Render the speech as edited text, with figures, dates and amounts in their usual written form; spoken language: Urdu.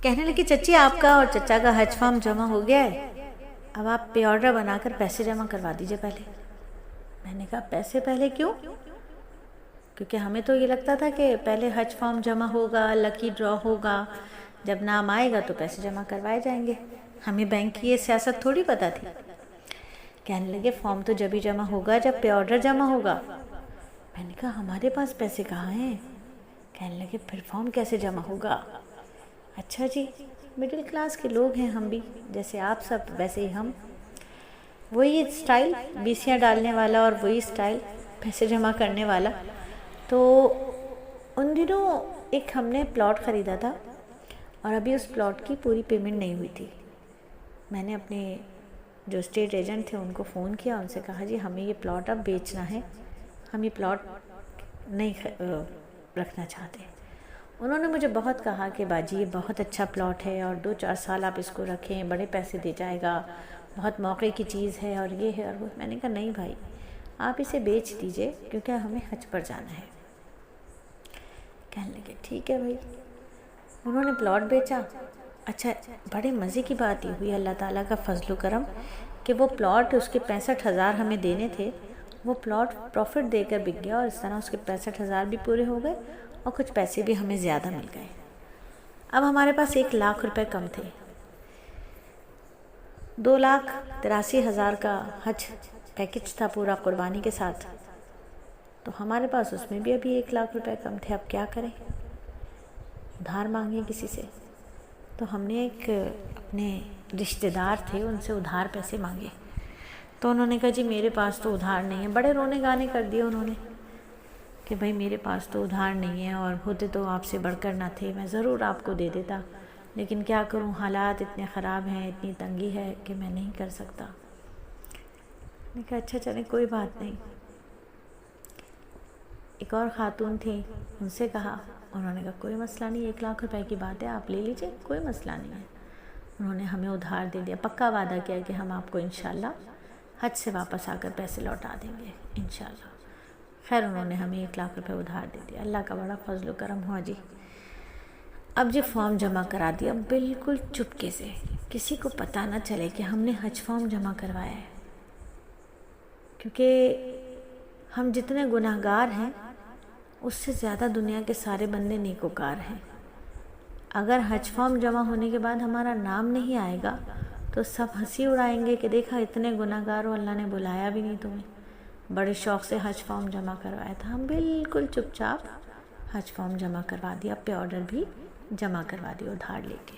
کہنے لگی چچی آپ کا اور چچا کا حج فارم جمع ہو گیا ہے، اب آپ پے آرڈر بنا کر پیسے جمع کروا دیجئے پہلے۔ میں نے کہا پیسے پہلے کیوں؟ کیونکہ ہمیں تو یہ لگتا تھا کہ پہلے حج فارم جمع ہوگا، لکی ڈرا ہوگا، جب نام آئے گا تو پیسے جمع کروائے جائیں گے، ہمیں بینک کی یہ سیاست تھوڑی پتہ تھی۔ کہنے لگے فارم تو جب ہی جمع ہوگا جب پے آرڈر جمع ہوگا۔ میں نے کہا ہمارے پاس پیسے کہاں ہیں؟ کہنے لگے پھر فارم کیسے جمع ہوگا؟ اچھا جی، مڈل کلاس کے لوگ ہیں ہم بھی، جیسے آپ سب ویسے ہی ہم، وہی اسٹائل بیسیاں ڈالنے والا اور وہی اسٹائل پیسے جمع کرنے والا۔ تو ان دنوں ایک ہم نے پلاٹ خریدا تھا اور ابھی اس پلاٹ کی پوری پیمنٹ نہیں ہوئی تھی۔ میں نے اپنے جو اسٹیٹ ایجنٹ تھے ان کو فون کیا، ان سے کہا جی ہمیں یہ پلاٹ اب بیچنا ہے، ہم یہ پلاٹ نہیں رکھنا چاہتے۔ انہوں نے مجھے بہت کہا کہ باجی یہ بہت اچھا پلاٹ ہے اور 2-4 سال آپ اس کو رکھیں، بڑے پیسے دے جائے گا، بہت موقع کی چیز ہے اور یہ ہے اور وہ۔ میں نے کہا نہیں بھائی، آپ اسے بیچ دیجئے کیونکہ ہمیں حج پر جانا ہے۔ کہنے لگے ٹھیک ہے بھائی۔ انہوں نے پلاٹ بیچا۔ اچھا، بڑے مزے کی بات یہ ہوئی اللہ تعالیٰ کا فضل و کرم کہ وہ پلاٹ اس کے 65,000 ہمیں دینے تھے، وہ پلاٹ پروفٹ دے کر بک گیا اور اس طرح اس کے 65,000 بھی پورے ہو گئے اور کچھ پیسے بھی ہمیں زیادہ مل گئے۔ اب ہمارے پاس 1 لاکھ روپے کم تھے، 2,83,000 کا حج پیکج تھا پورا قربانی کے ساتھ، تو ہمارے پاس اس میں بھی ابھی 1 لاکھ روپے کم تھے۔ اب کیا کریں؟ ادھار مانگیں کسی سے؟ تو ہم نے ایک اپنے رشتہ دار تھے ان سے ادھار پیسے مانگے، تو انہوں نے کہا جی میرے پاس تو ادھار نہیں ہے۔ بڑے رونے گانے کر دیے انہوں نے کہ بھائی میرے پاس تو ادھار نہیں ہے، اور ہوتے تو آپ سے بڑھ کر نہ تھے، میں ضرور آپ کو دے دیتا، لیکن کیا کروں، حالات اتنے خراب ہیں، اتنی تنگی ہے کہ میں نہیں کر سکتا۔ میں نے کہا اچھا چلیں کوئی بات نہیں۔ ایک اور خاتون تھی، ان سے کہا، انہوں نے کہا کوئی مسئلہ نہیں، 1 لاکھ روپے کی بات ہے، آپ لے لیجئے، کوئی مسئلہ نہیں ہے۔ انہوں نے ہمیں ادھار دے دیا، پکا وعدہ کیا کہ ہم آپ کو انشاءاللہ حج سے واپس آ کر پیسے لوٹا دیں گے انشاءاللہ۔ خیر انہوں نے ہمیں 1 لاکھ روپے ادھار دے دیا، اللہ کا بڑا فضل و کرم ہوا جی۔ اب جی فارم جمع کرا دیا بالکل چپکے سے، کسی کو پتہ نہ چلے کہ ہم نے حج فارم جمع کروایا ہے، کیونکہ ہم جتنے گناہگار ہیں اس سے زیادہ دنیا کے سارے بندے نیکوکار ہیں۔ اگر حج فارم جمع ہونے کے بعد ہمارا نام نہیں آئے گا تو سب ہنسی اڑائیں گے کہ دیکھا اتنے گناہگار ہو، اللہ نے بلایا بھی نہیں تمہیں، بڑے شوق سے حج فارم جمع کروایا تھا۔ ہم بالکل چپ چاپ حج فارم جمع کروا دیا، پے آرڈر بھی جمع کروا دیا ادھار لے کے۔